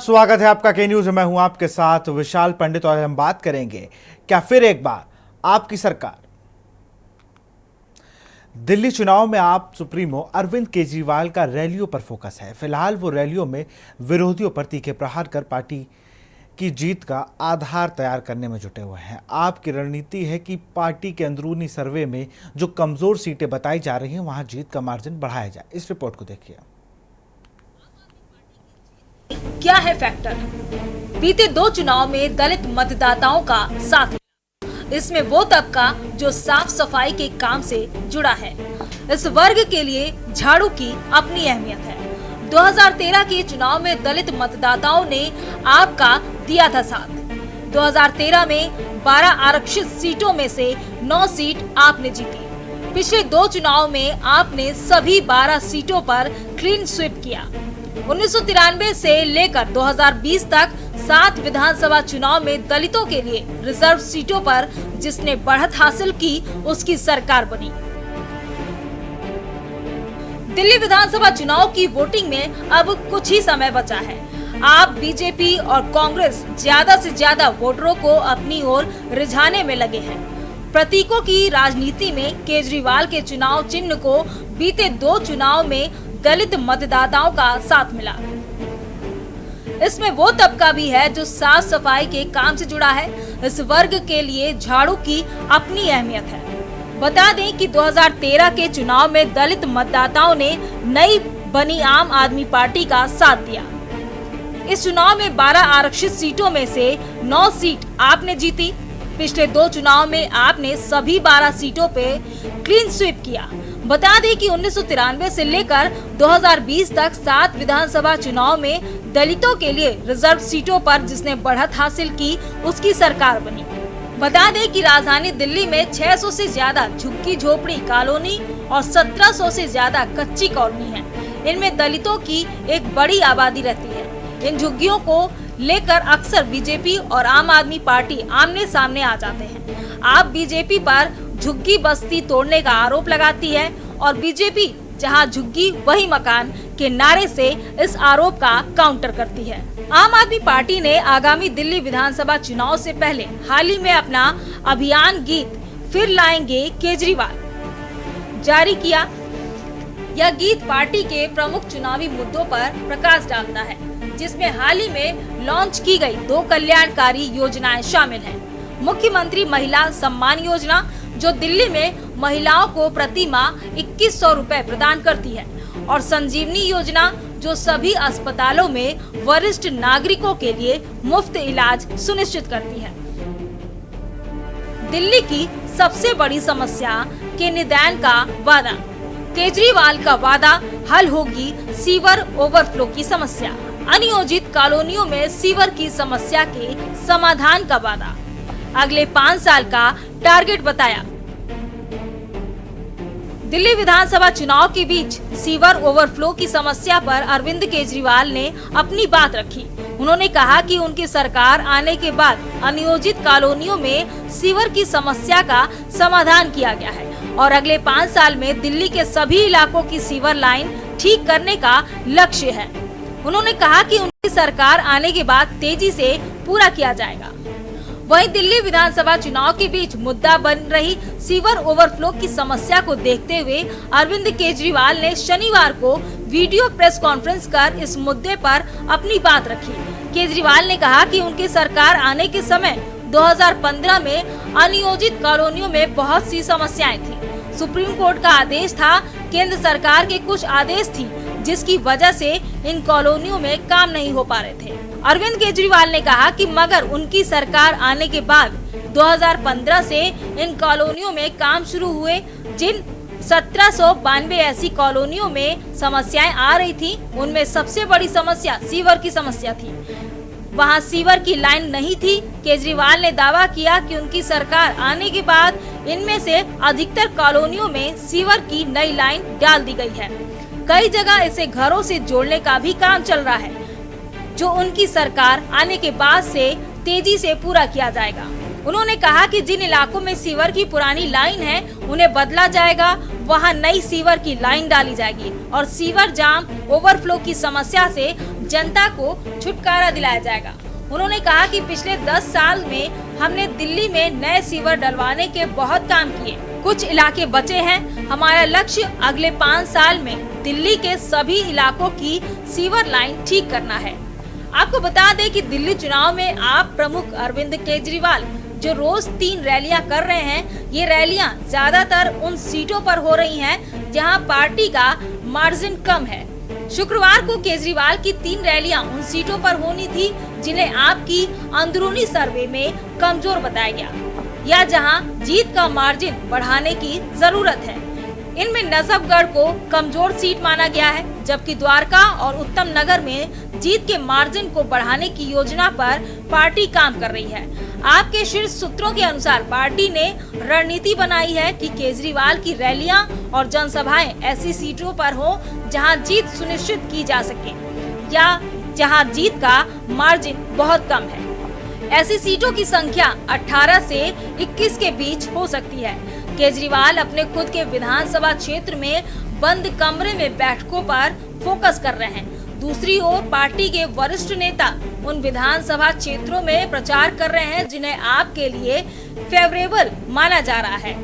स्वागत है आपका के न्यूज में। मैं हूं आपके साथ विशाल पंडित और हम बात करेंगे क्या फिर एक बार आपकी सरकार। दिल्ली चुनाव में आप सुप्रीमो अरविंद केजरीवाल का रैलियों पर फोकस है। फिलहाल वो रैलियों में विरोधियों पर तीखे प्रहार कर पार्टी की जीत का आधार तैयार करने में जुटे हुए हैं। आपकी रणनीति है कि पार्टी के अंदरूनी सर्वे में जो कमजोर सीटें बताई जा रही हैं वहां जीत का मार्जिन बढ़ाया जाए। इस रिपोर्ट को देखिए। क्या है फैक्टर? बीते 2 चुनाव में दलित मतदाताओं का साथ। इसमें वो तबका जो साफ सफाई के काम से जुड़ा है। इस वर्ग के लिए झाड़ू की अपनी अहमियत है। 2013 के चुनाव में दलित मतदाताओं ने आपका दिया था साथ। 2013 में 12 आरक्षित सीटों में से 9 सीट आपने जीती। पिछले 2 चुनाव में आपने सभी 12 सीटों पर क्लीन स्वीप किया। 1993 से लेकर 2020 तक 7 विधानसभा चुनाव में दलितों के लिए रिजर्व सीटों पर जिसने बढ़त हासिल की उसकी सरकार बनी। दिल्ली विधानसभा चुनाव की वोटिंग में अब कुछ ही समय बचा है। आप बीजेपी और कांग्रेस ज्यादा से ज्यादा वोटरों को अपनी ओर रिझाने में लगे हैं। प्रतीकों की राजनीति में केजरीवाल के चुनाव चिन्ह को बीते 2 चुनाव में दलित मतदाताओं का साथ मिला। इसमें वो तबका भी है जो साफ सफाई के काम से जुड़ा है। इस वर्ग के लिए झाड़ू की अपनी अहमियत है। बता दें कि 2013 के चुनाव में दलित मतदाताओं ने नई बनी आम आदमी पार्टी का साथ दिया। इस चुनाव में 12 आरक्षित सीटों में से 9 सीट आपने जीती। पिछले 2 चुनाव में आपने सभी 12 सीटों पे क्लीन स्वीप किया। बता दें कि 1993 से लेकर 2020 तक 7 विधानसभा चुनाव में दलितों के लिए रिजर्व सीटों पर जिसने बढ़त हासिल की उसकी सरकार बनी। बता दें कि राजधानी दिल्ली में 600 से ज्यादा झुग्गी झोपड़ी कॉलोनी और 1700 से ज्यादा कच्ची कॉलोनी है। इनमें दलितों की एक बड़ी आबादी रहती है। इन झुग्गियों को लेकर अक्सर बीजेपी और आम आदमी पार्टी आमने सामने आ जाते हैं। आप बीजेपी पर झुग्गी बस्ती तोड़ने का आरोप लगाती है और बीजेपी जहां झुग्गी वही मकान के नारे से इस आरोप का काउंटर करती है। आम आदमी पार्टी ने आगामी दिल्ली विधानसभा चुनाव से पहले हाल ही में अपना अभियान गीत फिर लाएंगे केजरीवाल जारी किया। यह गीत पार्टी के प्रमुख चुनावी मुद्दों पर प्रकाश डालता है, जिसमें हाल ही में लॉन्च की गई 2 कल्याणकारी योजनाएं शामिल हैं। मुख्यमंत्री महिला सम्मान योजना जो दिल्ली में महिलाओं को प्रति माह 2100 रुपए प्रदान करती है और संजीवनी योजना जो सभी अस्पतालों में वरिष्ठ नागरिकों के लिए मुफ्त इलाज सुनिश्चित करती है। दिल्ली की सबसे बड़ी समस्या के निदान का वादा। केजरीवाल का वादा हल होगी सीवर ओवरफ्लो की समस्या। अनियोजित कॉलोनियों में सीवर की समस्या के समाधान का वादा। अगले 5 साल का टारगेट बताया। दिल्ली विधानसभा चुनाव के बीच सीवर ओवरफ्लो की समस्या पर अरविंद केजरीवाल ने अपनी बात रखी। उन्होंने कहा कि उनकी सरकार आने के बाद अनियोजित कॉलोनियों में सीवर की समस्या का समाधान किया गया है और अगले 5 साल में दिल्ली के सभी इलाकों की सीवर लाइन ठीक करने का लक्ष्य है। उन्होंने कहा कि उनकी सरकार आने के बाद तेजी से पूरा किया जाएगा। वहीं दिल्ली विधानसभा चुनाव के बीच मुद्दा बन रही सीवर ओवरफ्लो की समस्या को देखते हुए अरविंद केजरीवाल ने शनिवार को वीडियो प्रेस कॉन्फ्रेंस कर इस मुद्दे पर अपनी बात रखी। केजरीवाल ने कहा कि उनकी सरकार आने के समय 2015 में अनियोजित कॉलोनियों में बहुत सी समस्याएं थी। सुप्रीम कोर्ट का आदेश था, केंद्र सरकार के कुछ आदेश थी जिसकी वजह से इन कॉलोनियों में काम नहीं हो पा रहे थे। अरविंद केजरीवाल ने कहा कि मगर उनकी सरकार आने के बाद 2015 से इन कॉलोनियों में काम शुरू हुए। जिन 1792 ऐसी कॉलोनियों में समस्याएं आ रही थी उनमें सबसे बड़ी समस्या सीवर की समस्या थी। वहां सीवर की लाइन नहीं थी। केजरीवाल ने दावा किया कि उनकी सरकार आने के बाद इनमें से अधिकतर कॉलोनियों में सीवर की नई लाइन डाल दी गई है। कई जगह इसे घरों से जोड़ने का भी काम चल रहा है जो उनकी सरकार आने के बाद से तेजी से पूरा किया जाएगा। उन्होंने कहा कि जिन इलाकों में सीवर की पुरानी लाइन है उन्हें बदला जाएगा, वहां नई सीवर की लाइन डाली जाएगी और सीवर जाम ओवरफ्लो की समस्या से जनता को छुटकारा दिलाया जाएगा। उन्होंने कहा कि पिछले 10 साल में हमने दिल्ली में नए सीवर डलवाने के बहुत काम किए, कुछ इलाके बचे हैं। हमारा लक्ष्य अगले 5 साल में दिल्ली के सभी इलाकों की सीवर लाइन ठीक करना है। आपको बता दें कि दिल्ली चुनाव में आप प्रमुख अरविंद केजरीवाल जो रोज 3 रैलियां कर रहे हैं, ये रैलियां ज्यादातर उन सीटों पर हो रही हैं जहां पार्टी का मार्जिन कम है। शुक्रवार को केजरीवाल की 3 रैलियां उन सीटों पर होनी थी जिन्हें आपकी अंदरूनी सर्वे में कमजोर बताया गया या जहां जीत का मार्जिन बढ़ाने की जरूरत है। इनमें नजफगढ़ को कमजोर सीट माना गया है, जबकि द्वारका और उत्तम नगर में जीत के मार्जिन को बढ़ाने की योजना पर पार्टी काम कर रही है। आपके शीर्ष सूत्रों के अनुसार पार्टी ने रणनीति बनाई है कि केजरीवाल की रैलियां और जनसभाएं ऐसी सीटों पर हो जहां जीत सुनिश्चित की जा सके या जहां जीत का मार्जिन बहुत कम है। ऐसी सीटों की संख्या 18 से 21 के बीच हो सकती है। केजरीवाल अपने खुद के विधानसभा क्षेत्र में बंद कमरे में बैठकों पर फोकस कर रहे हैं। दूसरी ओर पार्टी के वरिष्ठ नेता उन विधानसभा क्षेत्रों में प्रचार कर रहे हैं जिन्हें आपके लिए फेवरेबल माना जा रहा है।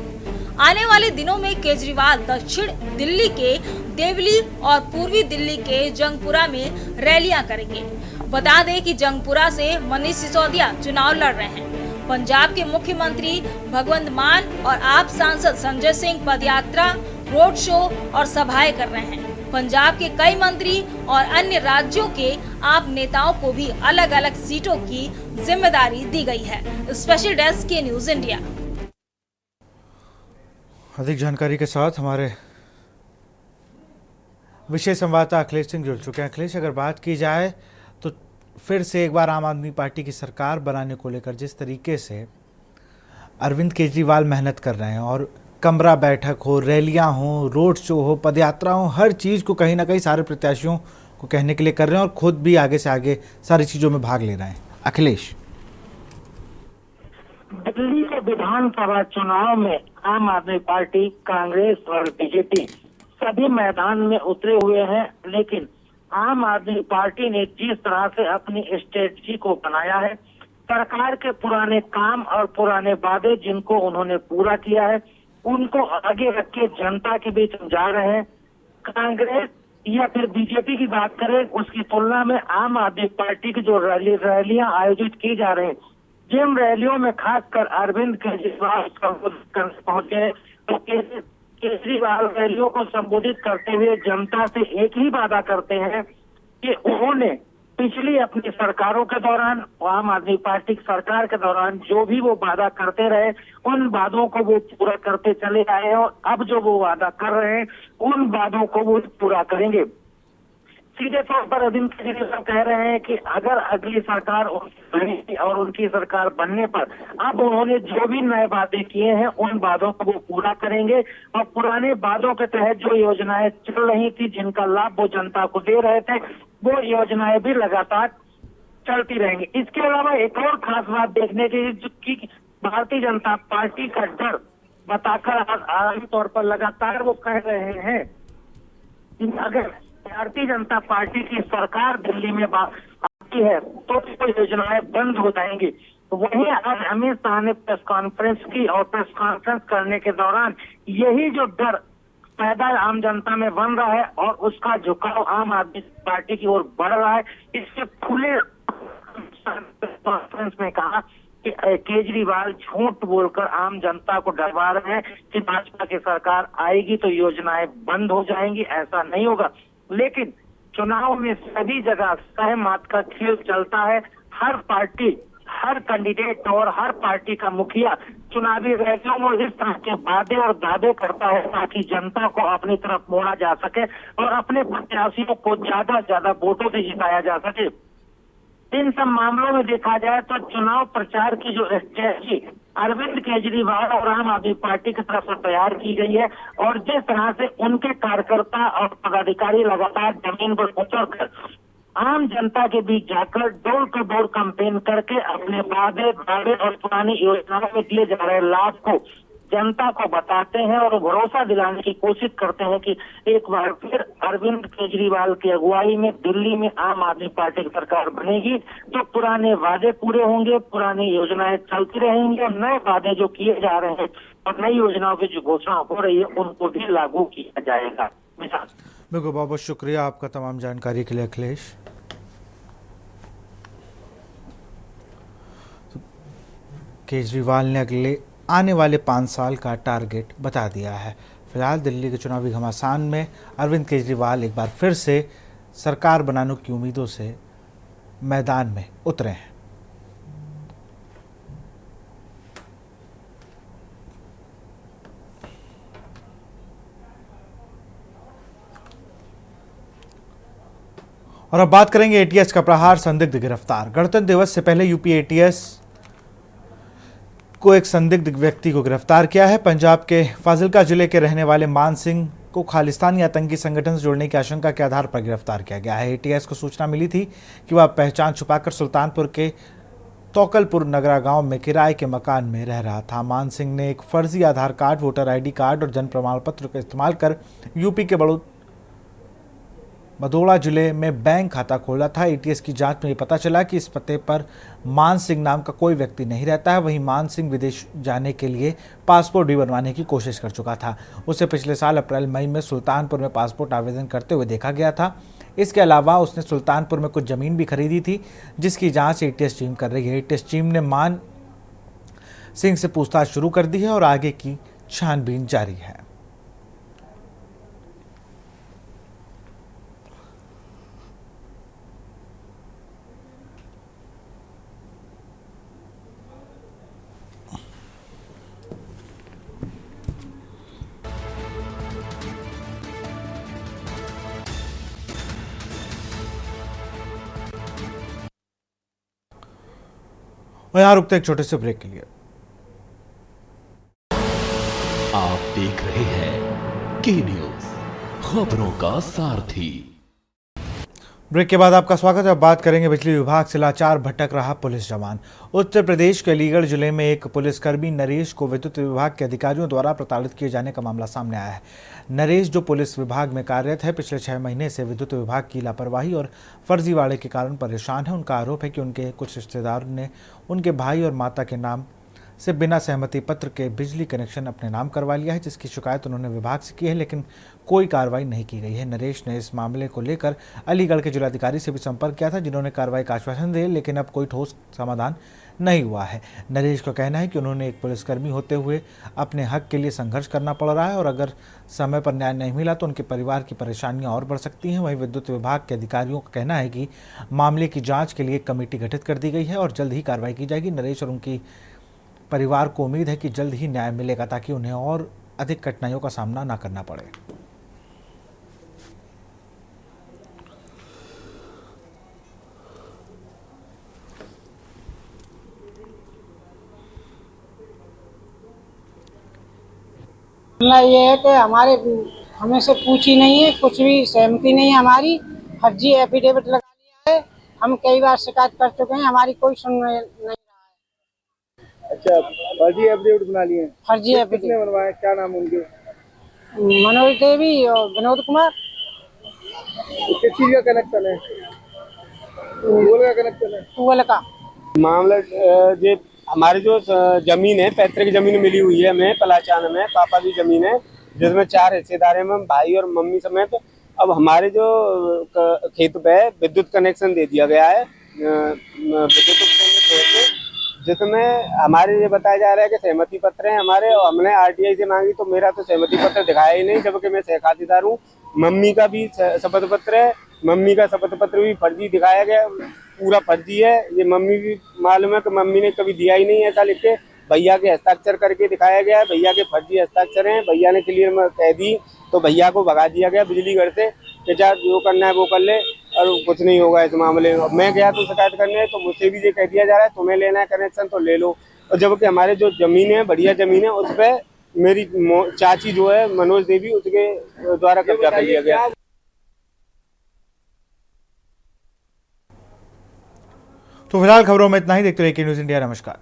आने वाले दिनों में केजरीवाल दक्षिण दिल्ली के देवली और पूर्वी दिल्ली के जंगपुरा में रैलियां करेंगे। बता दें कि जंगपुरा से मनीष सिसोदिया चुनाव लड़ रहे हैं। पंजाब के मुख्यमंत्री भगवंत मान और आप सांसद संजय सिंह पदयात्रा, रोड शो और सभाएं कर रहे हैं। पंजाब के कई मंत्री और अन्य राज्यों के आप नेताओं को भी अलग अलग सीटों की जिम्मेदारी दी गई है। स्पेशल डेस्क के न्यूज इंडिया। अधिक जानकारी के साथ हमारे विशेष संवाददाता अखिलेश सिंह जुड़ चुके हैं। अखिलेश, अगर बात की जाए तो फिर से एक बार आम आदमी पार्टी की सरकार बनाने को लेकर जिस तरीके से अरविंद केजरीवाल मेहनत कर रहे हैं और कमरा बैठक हो, रैलियां हो, रोड शो हो, पदयात्रा हो, हर चीज़ को कहीं ना कहीं सारे प्रत्याशियों को कहने के लिए कर रहे हैं और खुद भी आगे से आगे सारी चीज़ों में भाग ले रहे हैं। अखिलेश, दिल्ली के विधानसभा चुनाव में आम आदमी पार्टी, कांग्रेस और बीजेपी सभी मैदान में उतरे हुए हैं, लेकिन आम आदमी पार्टी ने जिस तरह से अपनी स्ट्रेटजी को बनाया है, सरकार के पुराने काम और पुराने वादे जिनको उन्होंने पूरा किया है, उनको आगे रख के जनता के बीच जा रहे हैं। कांग्रेस या फिर बीजेपी की बात करें, उसकी तुलना में आम आदमी पार्टी की जो रैलियां आयोजित की जा रही हैं, जिन रैलियों में खासकर अरविंद केजरीवाल संबोधित करने पहुंचे, तो केजरीवाल रैलियों को संबोधित करते हुए जनता से एक ही वादा करते हैं कि उन्होंने पिछली अपनी सरकारों के दौरान, आम आदमी पार्टी की सरकार के दौरान जो भी वो वादा करते रहे, उन वादों को वो पूरा करते चले आए हैं और अब जो वो वादा कर रहे हैं उन वादों को वो पूरा करेंगे। सीधे तौर पर अरविंद केजरीवाल कह रहे हैं कि अगर अगली सरकार बनी और उनकी सरकार बनने पर अब उन्होंने जो भी नए वादे किए हैं उन वादों को वो पूरा करेंगे और पुराने वादों के तहत जो योजनाएं चल रही थी, जिनका लाभ वो जनता को दे रहे थे, वो योजनाएं भी लगातार चलती रहेंगी। इसके अलावा एक और खास बात देखने की भारतीय जनता पार्टी का डर बताकर आमतौर पर लगातार वो कह रहे हैं कि अगर भारतीय जनता पार्टी की सरकार दिल्ली में आती है तो योजनाएं बंद हो जाएंगी। तो वहीं आज अमित शाह ने प्रेस कॉन्फ्रेंस की और प्रेस कॉन्फ्रेंस करने के दौरान यही जो डर पैदा आम जनता में बन रहा है और उसका झुकाव आम आदमी पार्टी की ओर बढ़ रहा है, इससे खुले कॉन्फ्रेंस में कहा कि केजरीवाल झूठ बोलकर आम जनता को डरवा रहे हैं कि भाजपा की सरकार आएगी तो योजनाएं बंद हो जाएंगी। ऐसा नहीं होगा, लेकिन चुनाव में सभी जगह सहमत का खेल चलता है। हर पार्टी, हर कैंडिडेट और हर पार्टी का मुखिया चुनावी रैलियों में इस तरह के वादे और दावे करता है ताकि जनता को अपनी तरफ मोड़ा जा सके और अपने प्रत्याशियों को ज्यादा से ज्यादा वोटों से जिताया जा सके। इन सब मामलों में देखा जाए तो चुनाव प्रचार की जो स्ट्रेटजी अरविंद केजरीवाल और आम आदमी पार्टी की तरफ से तैयार की गई है और जिस तरह से उनके कार्यकर्ता और पदाधिकारी लगातार जमीन पर उतरकर आम जनता के बीच जाकर डोर टू डोर कैंपेन करके अपने वादे, दावे और पुरानी योजनाओं में दिए जा रहे लाभ को जनता को बताते हैं और भरोसा दिलाने की कोशिश करते हैं कि एक बार फिर अरविंद केजरीवाल की अगुवाई में दिल्ली में आम आदमी पार्टी की सरकार बनेगी, तो पुराने वादे पूरे होंगे, पुरानी योजनाएं चलती रहेंगी और नए वादे जो किए जा रहे हैं और नई योजनाओं की जो घोषणा हो रही है उनको भी लागू किया जाएगा। बिल्कुल, बहुत बहुत शुक्रिया आपका तमाम जानकारी के लिए अखिलेश। केजरीवाल ने अगले आने वाले 5 साल का टारगेट बता दिया है। फिलहाल दिल्ली के चुनावी घमासान में अरविंद केजरीवाल एक बार फिर से सरकार बनाने की उम्मीदों से मैदान में उतरे हैं। और अब बात करेंगे एटीएस का प्रहार, संदिग्ध गिरफ्तार। गणतंत्र दिवस से पहले यूपी एटीएस को एक संदिग्ध व्यक्ति को गिरफ्तार किया है। पंजाब के फाजिलका जिले के रहने वाले मान सिंह को खालिस्तानी आतंकी संगठन से जोड़ने की आशंका के आधार पर गिरफ्तार किया गया है। एटीएस को सूचना मिली थी कि वह पहचान छुपाकर सुल्तानपुर के तोकलपुर नगरा गांव में किराए के मकान में रह रहा था। मान सिंह ने एक फर्जी आधार कार्ड, वोटर आईडी कार्ड और जन्म प्रमाण पत्र का इस्तेमाल कर यूपी के भदोड़ा जिले में बैंक खाता खोला था। एटीएस की जांच में ये पता चला कि इस पते पर मान सिंह नाम का कोई व्यक्ति नहीं रहता है। वहीं मान सिंह विदेश जाने के लिए पासपोर्ट भी बनवाने की कोशिश कर चुका था। उसे पिछले साल अप्रैल मई में सुल्तानपुर में पासपोर्ट आवेदन करते हुए देखा गया था। इसके अलावा उसने सुल्तानपुर में कुछ ज़मीन भी खरीदी थी, जिसकी जाँच एटीएस टीम कर रही है। एटीएस टीम ने मान सिंह से पूछताछ शुरू कर दी है और आगे की छानबीन जारी है। और यहाँ रुकते एक छोटे से ब्रेक के लिए। आप देख रहे हैं के न्यूज, खबरों का सारथी। ब्रेक के बाद आपका स्वागत है। अब बात करेंगे बिजली विभाग से लाचार भटक रहा पुलिस जवान। उत्तर प्रदेश के अलीगढ़ जिले में एक पुलिसकर्मी नरेश को विद्युत विभाग के अधिकारियों द्वारा प्रताड़ित किए जाने का मामला सामने आया है। नरेश, जो पुलिस विभाग में कार्यरत है, पिछले 6 महीने से विद्युत विभाग की लापरवाही और फर्जीवाड़े के कारण परेशान है। उनका आरोप है कि उनके कुछ रिश्तेदारों ने उनके भाई और माता के नाम से बिना सहमति पत्र के बिजली कनेक्शन अपने नाम करवा लिया है, जिसकी शिकायत उन्होंने विभाग से की है, लेकिन कोई कार्रवाई नहीं की गई है। नरेश ने इस मामले को लेकर अलीगढ़ के जिलाधिकारी से भी संपर्क किया था, जिन्होंने कार्रवाई का आश्वासन दिया, लेकिन अब कोई ठोस समाधान नहीं हुआ है। नरेश का कहना है कि उन्होंने एक पुलिसकर्मी होते हुए अपने हक के लिए संघर्ष करना पड़ रहा है और अगर समय पर न्याय नहीं मिला तो उनके परिवार की परेशानियां और बढ़ सकती हैं। वहीं विद्युत विभाग के अधिकारियों का कहना है कि मामले की जाँच के लिए एक कमेटी गठित कर दी गई है और जल्द ही कार्रवाई की जाएगी। नरेश और उनकी परिवार को उम्मीद है कि जल्द ही न्याय मिलेगा, ताकि उन्हें और अधिक कठिनाइयों का सामना ना करना पड़े। ये है कि हमें से पूछी नहीं है, कुछ भी सहमति नहीं है हमारी। फर्जी एफिडेविट लगा लिया है। हम कई बार शिकायत कर चुके हैं, हमारी कोई सुनवाई नहीं। अच्छा, फर्जी एफिडेविट बना लिए हैं। फर्जी एफिडेविट किसने बनवाया, क्या नाम उनके? मनोज देवी और विनोद कुमार। किस चीज का कनेक्शन है? टूबेल का कनेक्शन है। टूबेल का मामला जो हमारी जो जमीन है, पैतृक जमीन मिली हुई है हमें पलाचान में, पापा की जमीन है, जिसमें 4 हिस्सेदार हैं, भाई और मम्मी समेत। अब हमारे जो खेत पे विद्युत कनेक्शन दे दिया गया है विद्युत, जिसमें हमारे ये बताया जा रहा है कि सहमति पत्र है हमारे, और हमने आरटीआई से मांगी तो मेरा तो सहमति पत्र दिखाया ही नहीं, जबकि मैं सहखातेदार हूँ। मम्मी का भी शपथ पत्र है, मम्मी का शपथ पत्र भी फर्जी दिखाया गया, पूरा फर्जी है। ये मम्मी भी मालूम है कि मम्मी ने कभी दिया ही नहीं ऐसा लिख के, भैया के हस्ताक्षर करके दिखाया गया है, भैया के फर्जी हस्ताक्षर हैं। भैया ने क्लियर में कह दी तो भैया को भगा दिया गया बिजली घर से कि जा जो करना है वो कर ले और कुछ नहीं होगा इस मामले में। मैं गया तो शिकायत करने, तो मुझसे भी ये कह दिया जा रहा है तुम्हें लेना है कनेक्शन तो ले लो, और जबकि हमारे जो जमीन है, बढ़िया जमीन है, उस पर मेरी चाची जो है मनोज देवी, उसके द्वारा कब्जा कर लिया गया। तो फिलहाल खबरों में इतना ही। देखते रहिए के न्यूज़ इंडिया। नमस्कार।